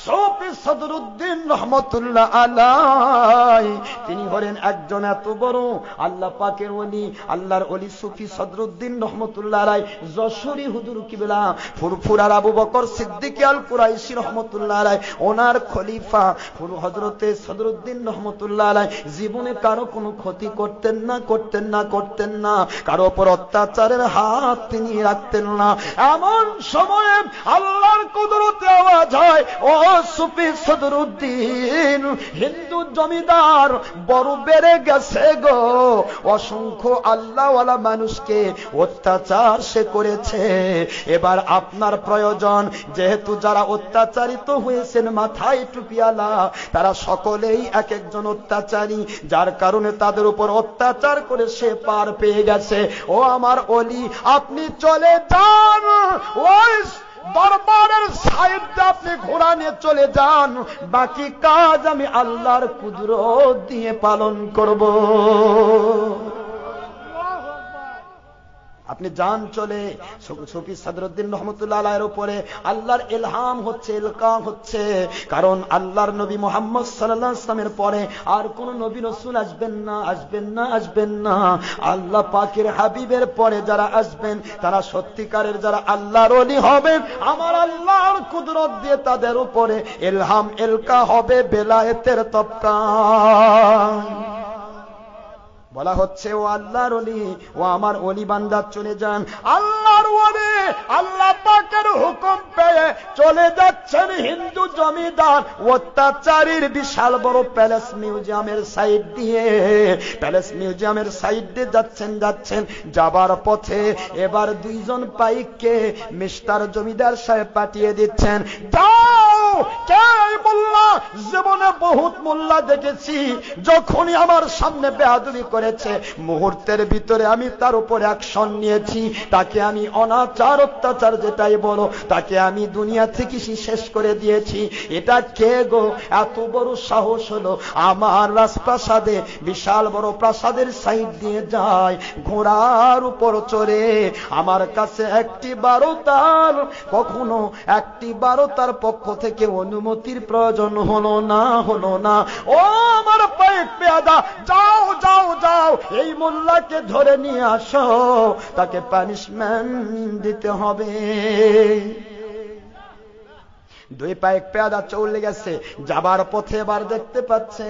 সুফি সদরুদ্দিন রহমতুল্লাহ আলাইহি তিনি হলেন একজন এত বড় আল্লাহ পাকের ওলি, আল্লাহর ওলি সুফি সদরুদ্দিন রহমতুল্লাহ আলাইহি যশোরী হুজুর কিবলা ফুরফুরার আবু বকর সিদ্দিক আল কুরাইশি রহমতুল্লাহ আলাইহি ওনার খলিফা হযরতে সদরুদ্দিন রহমতুল্লাহ আলাইহি জীবনে কারো কোনো ক্ষতি করতেন না, কারো উপর অত্যাচারের হাত তিনি রাখতেন না। এমন সময়ে আল্লাহর কুদরতে আওয়াজ হয়, ও সুফি সদরুদ্দিন, হিন্দু জমিদার বড় বেড়ে গেছে গো, অসংখ্য আল্লাহওয়ালা মানুষকে অত্যাচার সে করেছে। এবার আপনার প্রয়োজন, যেহেতু যারা অত্যাচারিত হয়েছেন মাথায় টুপিয়ালা, তারা সকলেই এক একজন অত্যাচারী, যার কারণে তাদের উপর অত্যাচার করে সে পার পেয়ে গেছে। ও আমার ওলি, আপনি চলে যান, ওই দরবারের সাইডে আপনি ঘোড়া নিয়ে চলে যান, বাকি কাজ আমি আল্লাহর কুদরত দিয়ে পালন করব। আপনি যান চলে। সুফি সদরুদ্দিন রহমতুল্লাহ আলাইহির উপরে আল্লাহর ইলহাম হচ্ছে, ইলকাম হচ্ছে, কারণ আল্লাহর নবী মুহাম্মদ সাল্লাল্লাহু আলাইহি ওয়াসাল্লামের পরে আর কোন নবী রাসূল আসবেন না। আল্লাহ পাকের হাবিবের পরে যারা আসবেন তারা সত্যিকারের যারা আল্লাহর ওলি হবেন, আমার আল্লাহর কুদরত দিয়ে তাদের উপরে ইলহাম ইলকা হবে, বেলায়েতের তবকা। বলা হচ্ছে, ও আল্লাহর ওলি, ও আমার ওলি বান্দা চলে যান। আল্লাহর ওলি আল্লাহ পাকের হুকুম পেয়ে চলে যাচ্ছেন হিন্দু জমিদার অত্যাচারীর বিশাল বড় প্যালেস মিউজিয়ামের সাইড দিয়ে, যাচ্ছেন। যাবার পথে এবার দুইজন পাইককে মিস্টার জমিদার সাহেব পাঠিয়ে দিচ্ছেন, যাও, কে মোল্লা? জীবনে বহুত মোল্লা দেখেছি, যখনই আমার সামনে বেয়াদবি করেছে মুহূর্তের ভিতরে আমি তার উপর অ্যাকশন নিয়েছি, তাকে আমি অনাচার অত্যাচার যেটাই বলো, তাকে আমি দুনিয়া থেকে শেষ করে দিয়েছি। এটা কে গো? এত বড় সাহস হলো আমার রাজপ্রাসাদে, বিশাল বড় প্রাসাদের সাইড দিয়ে যায় ঘোড়ার উপর চড়ে। আমার কাছে একটি বারো তার পক্ষ থেকে অনুমতির প্রয়োজন হলো না। ও আমার পায়ে পেয়াদা, যাও, এই মোল্লাকে ধরে নিয়ে আসো, তাকে পানিশমেন্ট দিতে হবে। দুই পায়েক পেয়াদা চলে গেছে। যাবার পথে এবার দেখতে পাচ্ছে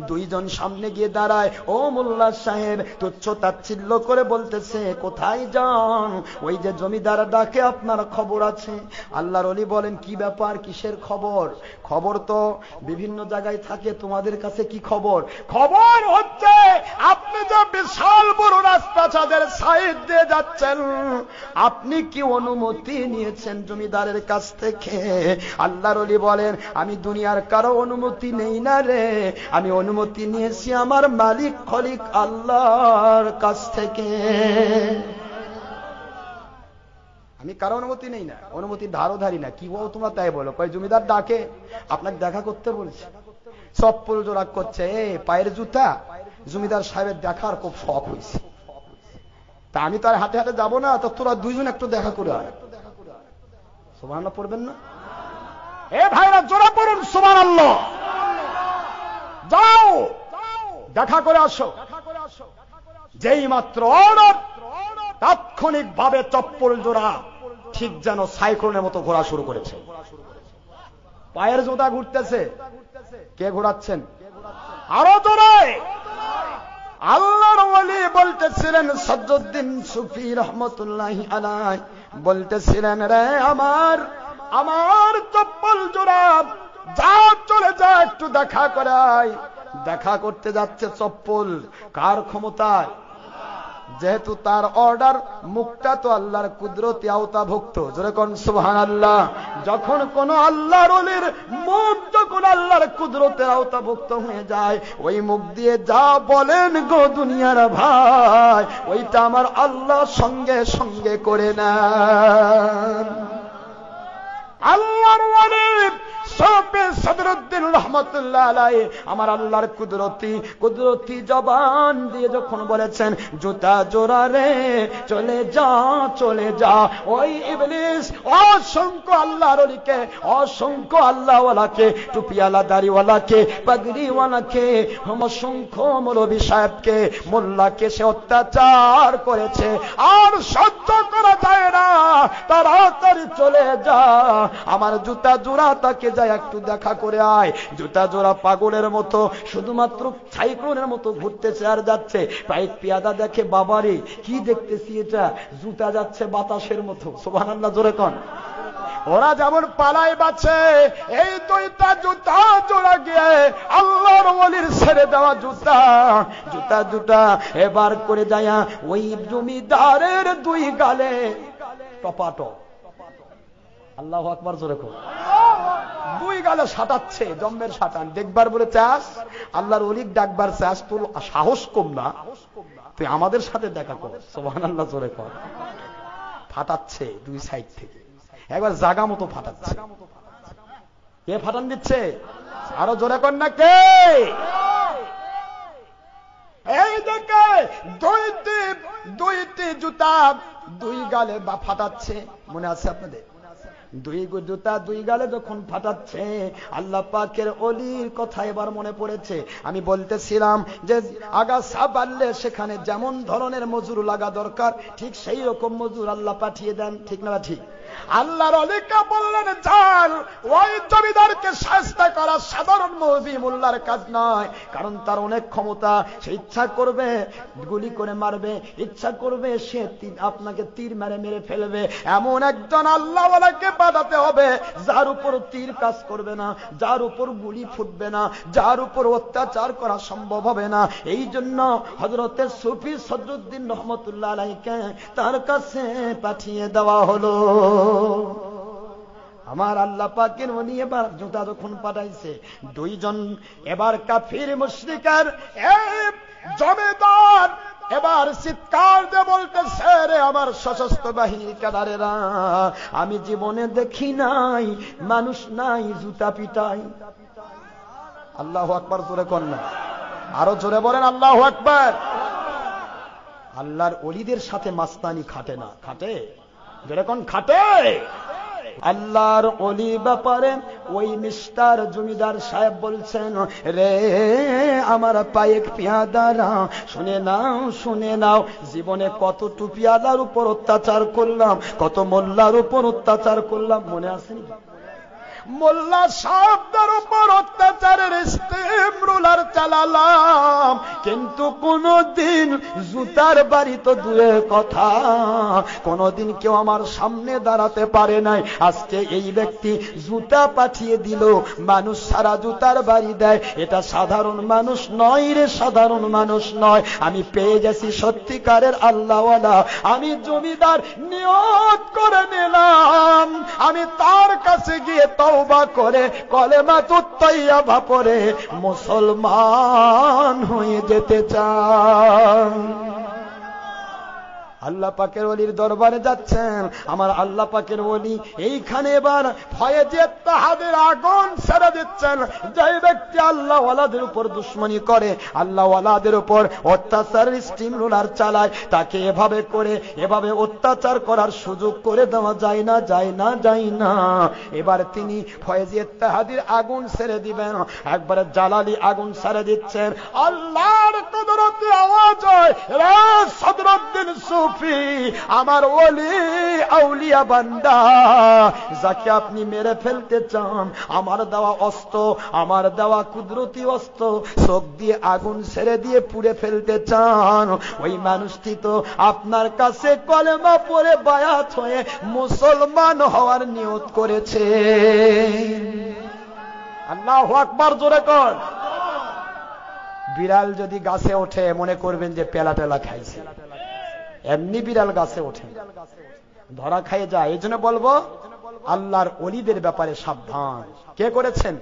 দুইজন সামনে গিয়ে দাঁড়ায়। ও মোল্লা সাহেব তুচ্ছ তাচ্ছিল্য করে বলতেছে, কোথায় যান? ওই যে জমিদার ডাকে, আপনার খবর আছে। আল্লাহর ওলি বলেন, কি ব্যাপার, কিসের খবর? খবর তো বিভিন্ন জায়গায় থাকে, তোমাদের কাছে কি খবর? খবর হচ্ছে আপনি যে বিশাল বড় রাজপ্রাসাদের সাইড দিয়ে যাচ্ছেন, আপনি কি অনুমতি নিয়েছেন জমিদারের কাছ থেকে? আল্লাহর ওলি বলেন, আমি দুনিয়ার কারো অনুমতি নেই না রে, আমি অনুমতি নিয়েছি আমার মালিক খলিক আল্লাহর কাছ থেকে। আমি কারো অনুমতি নেই না, অনুমতি ধারও ধারি না। কি বলো তোমরা তাই বলো? কয় জমিদার ডাকে, আপনাকে দেখা করতে বলছে। চপ্পল জোড়া করছে, পায়ের জুতা। জমিদার সাহেবের দেখার খুব শখ হয়েছে, তা আমি তো আর হাতে হাতে যাবো না, তো তোরা দুইজন একটু দেখা করে আয়। সুবহানাল্লাহ পড়বেন না? এ ভাইরা জোরে পড়ুন সুবহানাল্লাহ। যাও, দেখা করে আসো। যেই মাত্র অর্ডার, তাৎক্ষণিক ভাবে চপ্পল জোড়া ঠিক যেন সাইক্লোনের মতো ঘোরা শুরু করেছে। পায়ের জোড়া ঘুরতেছে। কে ঘোরাচ্ছেন? আরো জোরে। আল্লাহর ওলি বলতেছিলেন, সদরুদ্দিন সুফি রহমতুল্লাহি আলাইহি বলতেছিলেন, রে আমার চপ্পল জোড়া, যা চলে যা, একটু দেখা করাই। দেখা করতে যাচ্ছে চপ্পল, কার ক্ষমতায়? যেহেতু তার অর্ডার, মুখটা তো আল্লাহর কুদরতি আওতাভুক্ত। যেরকম সুবহানাল্লাহ, যখন কোন আল্লাহর ওলির মুখ যখন আল্লাহর কুদরতের আওতাভুক্ত হয়ে যায়, ওই মুখ দিয়ে যা বলেন গো দুনিয়ার ভাই, ওইটা আমার আল্লাহ সঙ্গে সঙ্গে করে নেন। আল্লাহর ওলি সুফি সদরুদ্দিন রহমতুল্লাহ আলাইহি আমার আল্লাহর কুদরতি জবান দিয়ে যখন বলেছেন জুতা জোড়া রে চলে যা ওই ইবলিস অসংখ্য আল্লাহর ওলিকে, অসংখ্য আল্লাহওয়ালাকে, টুপিওয়ালা দাড়িওয়ালাকে, পাগড়িওয়ালাকে, অসংখ্য মৌলভী সাহেবকে, মোল্লাকে সে অত্যাচার করেছে। আর সহ্য করা যায় না, তাড়াতাড়ি চলে যা, আমার জুতা জোড়া তাকে যায় একটু দেখা করে আয়। জুতা জোড়া পাগলের মতো শুধুমাত্র সাইক্লোনের মতো ঘুরতেছে আর যাচ্ছে। পাইক পিয়াদা দেখে বাবারে কি দেখতেছি এটা, জুতা যাচ্ছে বাতাসের মতো। সুবহানাল্লাহ, জোরে কোন। ওরা যেমন পালায় বাঁচে, এই দুইটা জুতা জোড়া গিয়ে আল্লাহর ওলির ছেড়ে দেওয়া জুতা দুটা এবার করে যায় ওই জমিদারের দুই গালে টপাটপ। আল্লাহু আকবার, জোরে কোন। দুই গালে সাটাচ্ছে, জম্মের সাটান। দেখবার বলে চাস, আল্লাহর ওলিক ডাকবার চাস, তোর সাহস কম না, তুই আমাদের সাথে দেখা কর। সুবহানাল্লাহ, জোরে কর। ফাটাচ্ছে দুই সাইড থেকে, একবার জাগা মতো ফাটাচ্ছে। কে ফাটান দিচ্ছে? আরো জোরে কর না, কে? এই দেখে দুইটি জুতা দুই গালে বা ফাটাচ্ছে। মনে আছে আপনাদের? দুই জুতা দুই গালে যখন ফাটাচ্ছে, আল্লাহ পাকের ওলির কথা এবার মনে পড়েছে। আমি বলতেছিলাম যে আগাছা বাড়লে সেখানে যেমন ধরনের মজুর লাগা দরকার, ঠিক সেই রকম মজুর আল্লাহ পাঠিয়ে দেন। ঠিক না ঠিক? আল্লাহর ওলিকে বললেন চাল, ওই জমিদারকে শায়েস্তা করা সাধারণ মৌলভী মোল্লার কাজ নয়, কারণ তার অনেক ক্ষমতা। সে ইচ্ছা করবে গুলি করে মারবে, ইচ্ছা করবে সে আপনাকে তীর মেরে ফেলবে। এমন একজন আল্লাহওয়ালাকে বাঁধাতে হবে যার উপর তীর কাজ করবে না, যার উপর গুলি ফুটবে না, যার উপর অত্যাচার করা সম্ভব হবে না। এই জন্য হযরতে সুফি সদরুদ্দিন রহমতুল্লাহ আলাইহিকে তার কাছে পাঠিয়ে দেওয়া হলো। আমার আল্লাহ পাকের ওলি এবার জুতা যখন পাঠাইছে, দুইজন এবার কাফির মুশরিকের এই জমিদার এবার চিৎকার দিয়ে বলতেছে, রে আমার সশস্ত্র বাহিনীর ক্যাডারেরা, আমি জীবনে দেখি নাই মানুষ নাই জুতা পিটাই। আল্লাহু আকবার, জোরে কর না, আরো জোরে বলেন আল্লাহু আকবার। আল্লাহর ওলিদের সাথে মাস্তানি খাটে না, খাটে? যেরকম খাটে। আল্লাহর ওলি ব্যাপারে ওই মিস্টার জমিদার সাহেব বলছেন, রে আমার পায়েক পিয়াদারা, শুনে নাও, জীবনে কত টুপিয়ালার উপর অত্যাচার করলাম, কত মোল্লার উপর অত্যাচার করলাম। মনে আছে? মোল্লা সাহেবদের উপর অত্যাচারের স্টিম রুলার চালালাম, কিন্তু কোনদিন জুতার বাড়ি তো দূরের কথা, কোনদিন কেউ আমার সামনে দাঁড়াতে পারে নাই। আজকে এই ব্যক্তি জুতা পাঠিয়ে দিল, মানুষ সারা জুতার বাড়ি দেয়, এটা সাধারণ মানুষ নয় রে, সাধারণ মানুষ নয়। আমি পেয়ে গেছি সত্যিকারের আল্লাহওয়ালা। আমি জমিদার নিয়ত করে নিলাম, আমি তার কাছে গিয়ে তওবা করে কলেমাতুত তাইয়্যিবা পড়ে মুসলমান হয়ে যেতে চাই। আল্লাহ পাকের ওলির দরবারে যাচ্ছেন আমার আল্লাহ পাকের ওলি। এইখানে এবার ফয়েজ ইত্তেহাদের আগুন ছেড়ে দিচ্ছেন। যে ব্যক্তি আল্লাহ ওয়ালাদের উপর দুশমনি করে, আল্লাহ ওয়ালাদের উপর অত্যাচারের স্টিম রোলার চালায়, তাকে এভাবে অত্যাচার করার সুযোগ করে দেওয়া যায় না, যায় না। এবার তিনি ফয়েজ ইত্তেহাদের আগুন ছেড়ে দিবেন, একবারে জালালি আগুন ছেড়ে দিচ্ছেন। আল্লাহর কুদরতি আওয়াজ হয়, রে সদরুদ্দিন সুফি, আমার ওলি আউলিয়া বান্দা, যাকে আপনি মেরে ফেলতে চান, আমার দেওয়া অস্ত্র, আমার দেওয়া কুদরতি অস্ত্র চোখ দিয়ে আগুন ছেড়ে দিয়ে পুড়ে ফেলতে চান, ওই মানুষটি তো আপনার কাছে কলেমা পড়ে বায়াত হয়ে মুসলমান হওয়ার নিয়ত করেছে। আল্লাহু আকবার, জোরে কর। বিড়াল যদি গাছে ওঠে মনে করবেন যে পেলা খাইছে, এমনি বিড়াল গাছে ওঠে, ধরা খাইয়ে যায়। এই জন্য বলবো আল্লাহর ওলিদের ব্যাপারে সাবধান। কে করেছেন?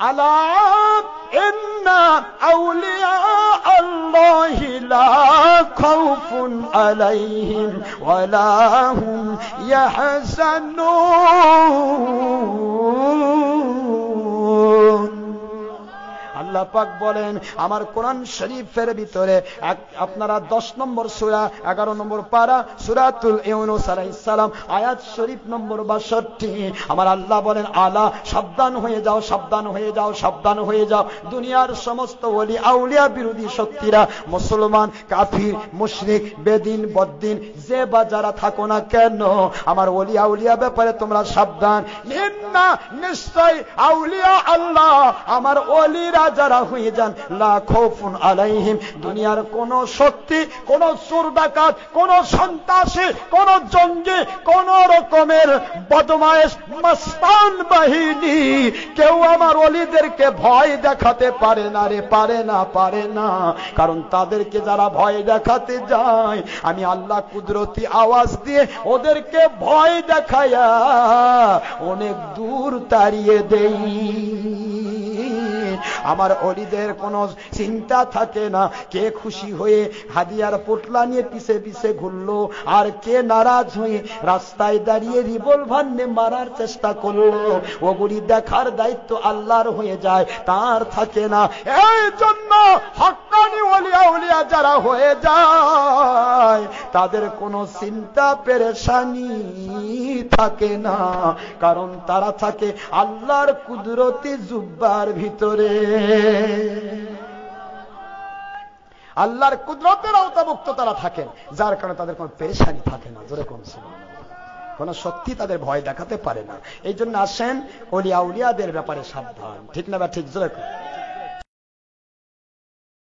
আলা ইন্না আউলিয়া আল্লাহি লা খাউফুন আলাইহিম ওয়ালা হুম ইয়াহজানুন। আল্লাহ পাক বলেন আমার কোরআন শরীফের ভিতরে, আপনারা 10 নম্বর সূরা 11 নম্বর পারা সূরাতুল ইউনূস আলাইহিস সালাম আয়াত শরীফ নম্বর 62, আমার আল্লাহ বলেন আলা, সাবধান হয়ে যাও, সাবধান হয়ে যাও, সাবধান হয়ে যাও। দুনিয়ার সমস্ত ওলি আউলিয়া বিরোধী শক্তিরা, মুসলমান, কাফির, মুশরিক, বেদিন, বদ্দিন, যে বা যারা থাকো না কেন, আমার ওলি আউলিয়া ব্যাপারে তোমরা সাবধান। ইন্না, নিশ্চয় আউলিয়া আল্লাহ, আমার ওলিরা যারা হয়ে যান, লা খাউফুন আলাইহিম, দুনিয়ার কোন শক্তি, কোন চোর ডাকাত, কোন সন্ত্রাসী, কোন জঙ্গি, কোন রকমের বদমায়েশ মস্তান বাহিনী কেউ আমার ওলিদেরকে ভয় দেখাতে পারে না রে, পারে না, পারে না। কারণ তাদেরকে যারা ভয় দেখাতে যায়, আমি আল্লাহ কুদরতি আওয়াজ দিয়ে ওদেরকে ভয় দেখায়া অনেক দূর তাড়িয়ে দেই। আমার ওলিদের কোনো চিন্তা থাকে না কে খুশি হয়ে হাদিয়ার পোটলা নিয়ে পিছে পিছে ঘুরলো, আর কে নারাজ হয়ে রাস্তায় দাঁড়িয়ে রিভলভার নিয়ে মারার চেষ্টা করলো। ওগুলি দেখার দায়িত্ব আল্লাহর হয়ে যায়, তার থাকে না। এই জন্য হক্কানি ওলি আউলিয়া যারা হয়ে যায়, তাদের কোনো চিন্তা পেরেশানি থাকে না, কারণ তারা থাকে আল্লাহর কুদরতি জুব্বার ভিতরে। আল্লাহর কুদরতের আওতাভুক্ত তারা থাকেন, যার কারণে তাদের কোনো পেরেশানি থাকে না। জোরে কোন সুবহানাল্লাহ। কোন শক্তি তাদের ভয় দেখাতে পারে না। এই জন্য আসেন ওলি আউলিয়াদের ব্যাপারে সাবধান, ঠিক না বা ঠিক? জোরে কোন।